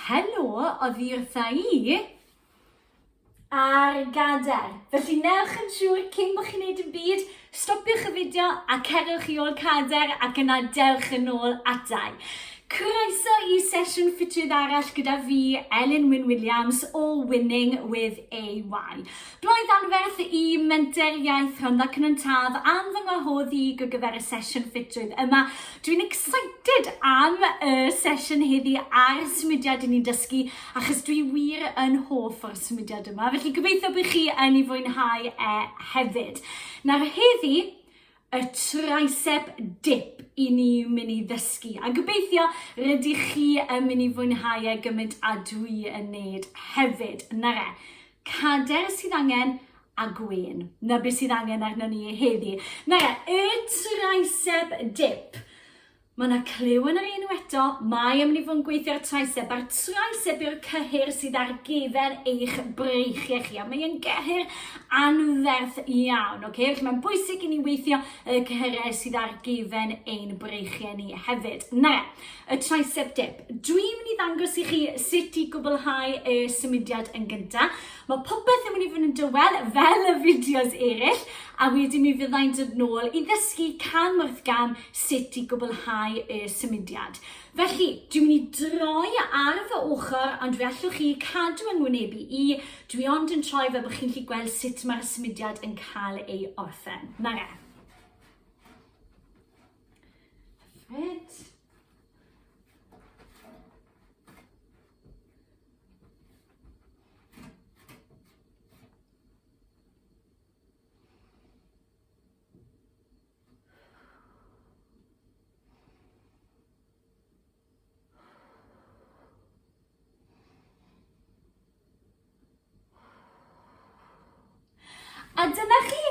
helo oddi wrtha I ar gadair. Felly newch yn siŵr cyn bod chi'n neud y byd, stopiwch y fideo a cerwch I ôl cadair ac yna dewch yn ôl atau. Croeso I sesiwn ffitrwydd arall gyda fi, Elin Wyn-Williams o Winning with AY. Blwydd anferth I menter iaith Rhondda Cynon-Taf am fy ngwahodd I gyfer y sesiwn ffitrwydd yma. Dwi'n excited am y sesiwn heddi ar symudiad I ni'n dysgu achos dwi wir yn hoff o'r symudiad yma. Felly gobeithio bod chi yn I fwynhau hefyd. Nawr heddi, y tricep dip I ni mynd I ddysgu. A gobeithio rydych chi yn mynd I fwynhau gymaint a dwi yn neud hefyd. Nare, cader sydd angen a gwen. Na beth sydd angen arno ni heddi. Nare, y tricep dip. Mae yna clyw yn yr un eto, mae am ni fod yn gweithio ar tricep. A'r tricep yw'r cyhyr sydd ar gefen eich breichiau chi. A mae'n gyhyr anferth iawn. Okay? Felly mae'n bwysig I ni weithio y cyhyrau sydd ar gefen ein breichiau ni hefyd. Na, y tricep dip. Dwi'n mynd I ddangos I chi sut I gwblhau y symudiad yn gyntaf. Mae popeth yn mynd I fod yn dywel fel y fideos eraill. A wedyn mi fyddai'n dod nôl I ddysgu cam wrth gam sut I gwblhau y symudiad. Felly, dwi'n mynd I droi ar fy ochr, ond fe allwch chi cadw yng ngwynebu I, dwi ond yn troi fel bod chi'n gallu gweld sut mae'r symudiad yn cael ei orffen. Nare. Hyfryd. A dyna chi,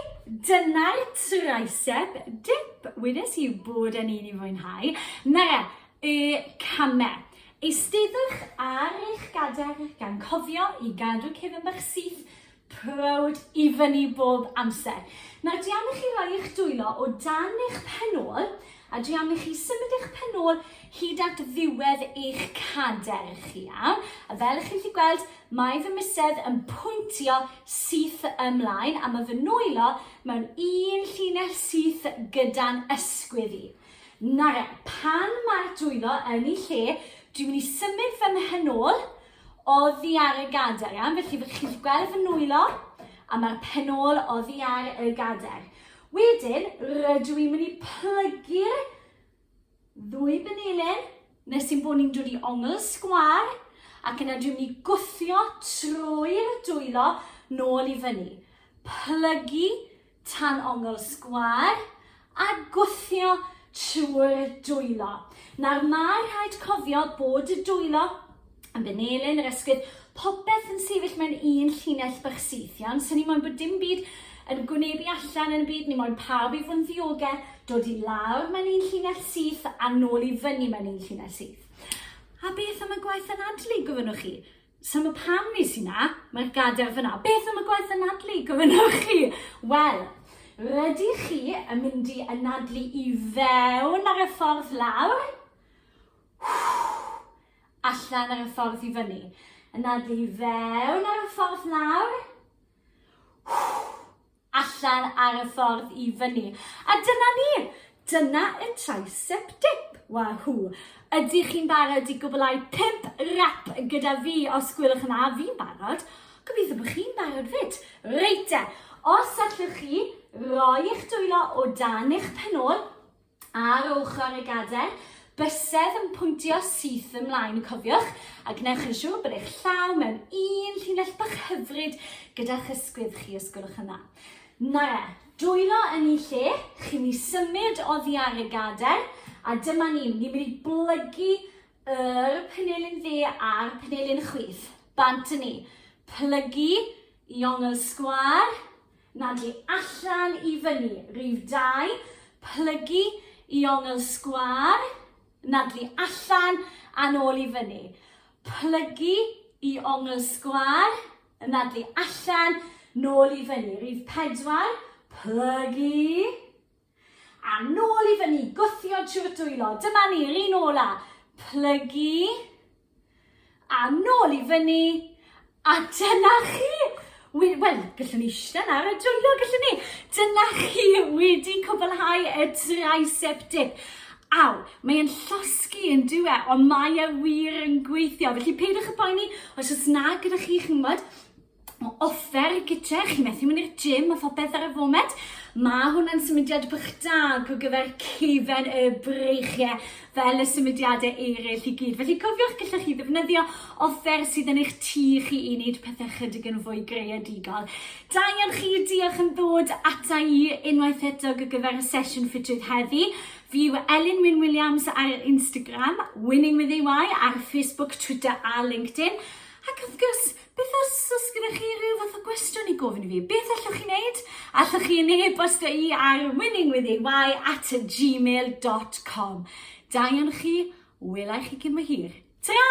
dyna'r tricep dip. Wedes I bod yn un I fwynhau. Nare, y camau. Eisteddwch ar eich gadair gan cofio I gadw cefn bach syth, proud I fyny bob amser. Nawr, dwi am I chi roi eich dwylo o dan eich penol, a dwi am I chi symud eich penol hyd at ddiwedd eich cadair chi iawn. A fel ych chi'n gallu gweld, mae fy misedd yn pwyntio syth ymlaen a mae fy nwylo mewn un llinell syth gyda'n ysgwydd I. Nare, pan mae'r dwylo yn ei lle, dwi'n mynd I symud fy mhenol oddi ar y gadair. Felly fy chi'n gweld fy nwylo a mae'r penol oddi ar y gadair. Wedyn, rydw i'n mynd I plygu'r ddwy benelyn nes i'n bod ni'n dod I ongl sgwar ac yna dwi'n mynd I gwthio trwy'r dwylo nôl I fyny. Plygu tan ongl sgwar a gwthio trwy'r dwylo. Nawr mae rhaid cofio bod y dwylo yn benelyn yr ysgwydd popeth yn sefyll mewn un llinell bach syth. So ni moyn bod dim byd yn gwynebu allan yn y byd, ni moyn pawb I fod yn ddiogel, dod I lawr mewn un llinell syth a nôl I fyny mewn un llinell syth. A beth am y gwaith anadlu, gofynnwch chi? So mae pam nes I na, mae'r gadair fyna. Beth am y gwaith anadlu, gofynnwch chi? Wel, rydych chi yn mynd I anadlu I fewn ar y ffordd lawr, allan ar y ffordd I fyny. Anadlu I fewn ar y ffordd lawr, allan ar y ffordd I fyny. A dyna ni, dyna y tricep dip. Wahoo! Ydych chi'n barod I gwblhau 5 rap gyda fi os gwylwch yna, fi'n barod. Gobeithio bod chi'n barod fyd. Reit e, os allwch chi roi eich dwylo o dan eich penol ar ochr y gadair, bysedd yn pwyntio syth ymlaen, cofiwch, a gnewch yn siŵr bod eich llaw mewn un llinell bach hyfryd gyda'ch ysgwydd chi os gwylwch yna. Nare, dwylo yn ei lle, chi'n mynd I symud oddi ar y gadair, a dyma ni'n mynd I blygu yr penelyn dde a'r penelyn chwith. Bant ni. Plygu I ongl sgwar, nadlu allan I fyny. Rhif 2, plygu I ongl sgwar, nadlu allan a nôl I fyny. Plygu I ongl sgwar, nadlu allan, nôl I fyny. Rhif 4, plygu, a nôl I fyny, gwthio trwy'r dwylo. Dyma ni, un ola. Plygu, a nôl I fyny, a dyna chi. Wel, gallwn ni eistedd ar y dwylo, gallwn ni. Dyna chi wedi cwblhau y tricep dip. Aw, mae'n llosgi yn dwe, ond mae e wir yn gweithio. Felly peidwch y boeni, os oes na gyda chi chymod, offer gyda, chi methu mynd i'r gym a phopeth ar y foment. Mae hwnna'n symudiad bych da o gyfer cifen y breichiau fel y symudiadau eraill I gyd. Felly cofiwch gallwch chi ddefnyddio offer sydd yn eich tŷ chi I wneud pethau chydig yn fwy greadigol. Da iawn chi, diolch yn ddod ata I unwaith eto o gyfer y sesiwn ffitrwydd heddi. Fi yw Elin Wyn Williams ar Instagram, Winning with AY ar Facebook, Twitter a LinkedIn. Ac wrth gwrs, beth os gyda chi rhyw fath o gwestiwn I gofyn I fi? Beth allwch chi wneud? Allwch chi e-bostio I ar winningwithay@gmail.com. Da iawn chi, welai chi cyn mae hir. Ta-ra!